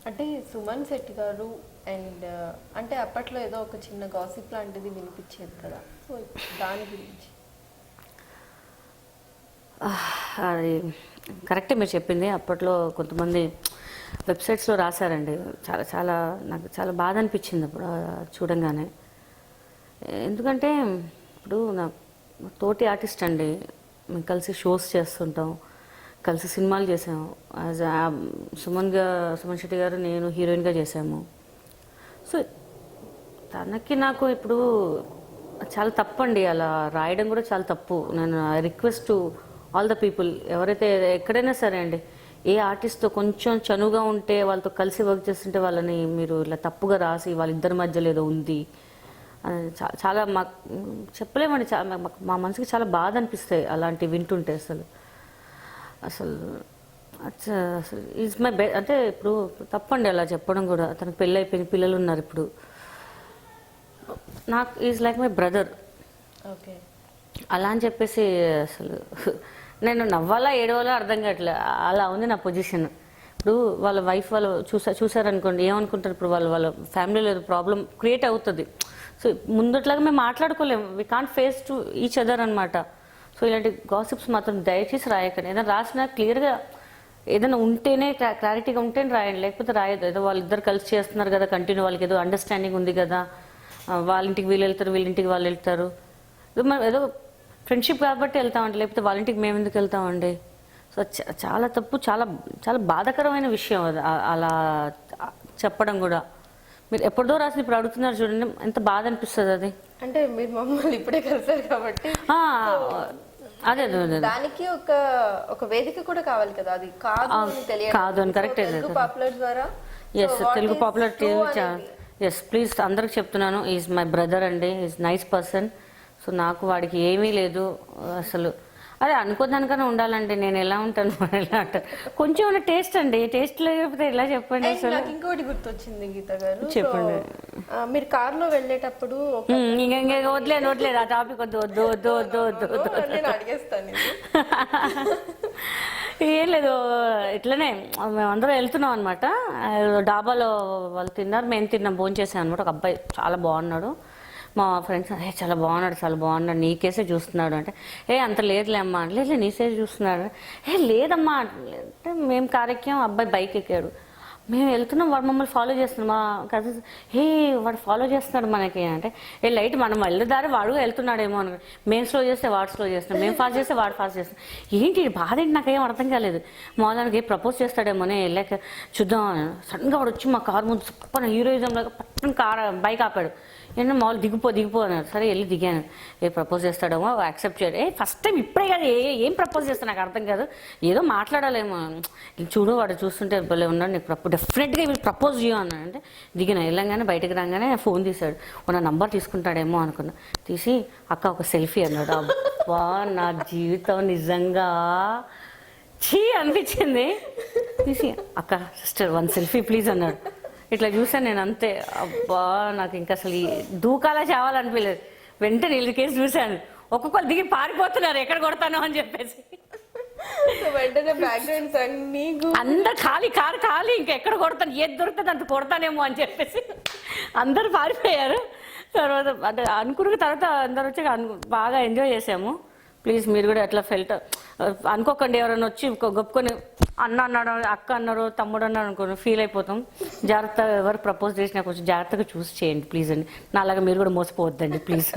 అంటే సుమన్ శెట్టి గారు అండ్ అంటే అప్పట్లో ఏదో ఒక చిన్న గాసిప్ లాంటిది వినిపించేది కదా, సో దాని గురించి. అది కరెక్టే మీరు చెప్పింది. అప్పట్లో కొంతమంది వెబ్సైట్స్లో రాశారండి. చాలా చాలా నాకు చాలా బాధ అనిపించింది అప్పుడు చూడంగానే. ఎందుకంటే ఇప్పుడు నా తోటి ఆర్టిస్ట్ అండి, మేము కలిసి షోస్ చేస్తుంటాం, కలిసి సినిమాలు చేసాము. యాజ్ సుమన్ శెట్టి గారు నేను హీరోయిన్గా చేసాము. సో తనకి నాకు ఇప్పుడు చాలా తప్పు అండి, అలా రాయడం కూడా చాలా తప్పు. నేను I request to all the people, ఎవరైతే ఎక్కడైనా సరే అండి, ఏ ఆర్టిస్ట్తో కొంచెం చనువుగా ఉంటే వాళ్ళతో కలిసి వర్క్ చేస్తుంటే వాళ్ళని మీరు ఇలా తప్పుగా రాసి వాళ్ళిద్దరి మధ్యలో ఏదో ఉంది చాలా మాకు చెప్పలేమండి. చాలా మా మనసుకి చాలా బాధ అనిపిస్తాయి అలాంటివి వింటుంటే. అసలు అసలు అసలు ఈజ్ మై అంటే ఇప్పుడు తప్పండి అలా చెప్పడం కూడా. తనకు పెళ్ళి అయిపోయిన పిల్లలు ఉన్నారు ఇప్పుడు. నాకు is like my brother. Okay, అలా అని చెప్పేసి అసలు నేను నవ్వాలా ఏడవాలా అర్థం కావట్లే, అలా ఉంది నా పొజిషన్. ఇప్పుడు వాళ్ళ వైఫ్ వాళ్ళు చూసారనుకోండి, ఏమనుకుంటారు ఇప్పుడు వాళ్ళ ఫ్యామిలీలో ఏదో ప్రాబ్లం క్రియేట్ అవుతుంది. సో ముందట్లాగా మేము మాట్లాడుకోలేము, we can't face to each other అనమాట. సో ఇలాంటి గాసిప్స్ మాత్రం దయచేసి రాయకండి. ఏదైనా రాసినా క్లియర్గా ఏదైనా ఉంటేనే క్లారిటీగా ఉంటేనే రాయండి, లేకపోతే రాయదు. ఏదో వాళ్ళిద్దరు కలిసి చేస్తున్నారు కదా కంటిన్యూ, వాళ్ళకి ఏదో అండర్స్టాండింగ్ ఉంది కదా, వాళ్ళ ఇంటికి వీళ్ళు వెళ్తారు, వీళ్ళ ఇంటికి వాళ్ళు వెళ్తారు, ఏదో ఫ్రెండ్షిప్ కాబట్టి వెళ్తామండి, లేకపోతే వాళ్ళ ఇంటికి మేము ఎందుకు వెళ్తామండి. సో చాలా తప్పు, చాలా చాలా బాధాకరమైన విషయం అది అలా చెప్పడం కూడా. మీరు ఎప్పుడో రాసి ఇప్పుడు అడుగుతున్నారు చూడండి, ఎంత బాధ అనిపిస్తుంది అది. అంటే మీరు మమ్మల్ని ఇప్పుడే కలిసారు కాబట్టి అదే దానికి ఒక వేదిక కూడా కావాలి కదా, అది కాదు అని కరెక్ట్. పాపులర్ ద్వారా తెలుగు పాపులర్ ఎస్ ప్లీజ్ అందరికి చెప్తున్నాను, ఈజ్ మై బ్రదర్ అండి, ఈజ్ నైస్ పర్సన్. సో నాకు వాడికి ఏమీ లేదు అసలు. అదే అనుకోదానికన్నా ఉండాలండి, నేను ఎలా ఉంటాను ఎలా అంటాను. కొంచెం ఏమైనా టేస్ట్ అండి, టేస్ట్ లేకపోతే ఎలా చెప్పండి. అసలు నాకు ఇంకోటి గుర్తొచ్చింది గీత గారు, చెప్పండి. మీరు కార్లో వెళ్ళేటప్పుడు వదిలేదు ఆ టాపిక్ వద్దు నేను అడిగేస్తాను. ఏం లేదు, ఇట్లనే మేమందరం వెళ్తున్నాం అనమాట. డాబాలో వాళ్ళు తిన్నారు, మేము తిన్నాం, భోజనం చేసాం అనమాట. ఒక అబ్బాయి చాలా బాగున్నాడు. మా ఫ్రెండ్స్ చాలా బాగున్నాడు నీకేసే చూస్తున్నాడు అంటే, అంత లేదులే అమ్మా, లేదు నీసేసి చూస్తున్నాడు. లేదమ్మా అంటే మేము కారెక్కాం, అబ్బాయి బైక్ ఎక్కాడు, మేము వెళ్తున్నాం, వాడు మమ్మల్ని ఫాలో చేస్తున్నాం. మా కజిన్స్ వాడు ఫాలో చేస్తున్నాడు మనకి అంటే, లైట్ మనం వెళ్ళదారి వాడు వెళ్తున్నాడేమో అని. మేము స్లో చేస్తే వాడు స్లో చేస్తున్నాం, మేము ఫాస్ట్ చేస్తే వాడు ఫాస్ట్ చేస్తున్నాం. ఏంటి బాధ ఏంటి నాకేం అర్థం కాలేదు. మాదానికి ప్రపోజ్ చేస్తాడేమోనే వెళ్ళాక చూద్దాం. సడన్గా వాడు వచ్చి మా కారు ముందు పక్కన హీరోయిజం లాగా పక్కన బైక్ ఆపాడు. ఏంటంటే మామూలు దిగిపో అన్నారు. సరే వెళ్ళి దిగాను. ప్రపోజ్ చేస్తాడేమో యాక్సెప్ట్ చేయడు. ఫస్ట్ టైం ఇప్పుడే కాదు, ఏం ప్రపోజ్ చేస్తా నాకు అర్థం కాదు, ఏదో మాట్లాడాలేమో. చూడు వాడు చూస్తుంటే భలే ఉన్నాడు, నీకు డెఫినెట్గా వీళ్ళు ప్రపోజ్ చేయు అన్నాడు. అంటే దిగిన వెళ్ళంగానే బయటకు రాగానే ఫోన్ తీశాడు. నా నంబర్ తీసుకుంటాడేమో అనుకున్నా. తీసి అక్క ఒక సెల్ఫీ అన్నాడు. అబ్బా నా జీవితం నిజంగా చీ అనిపించింది. తీసి అక్క సిస్టర్ 1 సెల్ఫీ ప్లీజ్ అన్నాడు. ఇట్లా చూసాను నేను, అంతే. అబ్బా నాకు ఇంకా అసలు దూకాలా చావాలనిపించలేదు. వెంటనే నీళ్ళు కేసు చూశాను, ఒక్కొక్కరు దిగి పారిపోతున్నారు ఎక్కడ కొడతాను అని చెప్పేసి. అందరు కారు ఖాళీ, ఇంకా ఎక్కడ కొడతాను, ఏది దొరుకుతుంది అంత కొడతానేమో అని చెప్పేసి అందరు పారిపోయారు. తర్వాత అంటే అనుకున్న తర్వాత అందరు వచ్చి బాగా ఎంజాయ్ చేసాము. ప్లీజ్ మీరు కూడా ఎట్లా ఫెల్ట్ అనుకోకండి, ఎవరైనా వచ్చి గొప్పకొని అన్న అన్నాడు, అక్క అన్నారు, తమ్ముడు అన్నాడు అనుకో ఫీల్ అయిపోతాం. జాగ్రత్త, ఎవరు ప్రపోజ్ చేసినా కొంచెం జాగ్రత్తగా చూసి చేయండి ప్లీజ్ అండి. నా అలాగా మీరు కూడా మోసపోవద్దండి ప్లీజ్.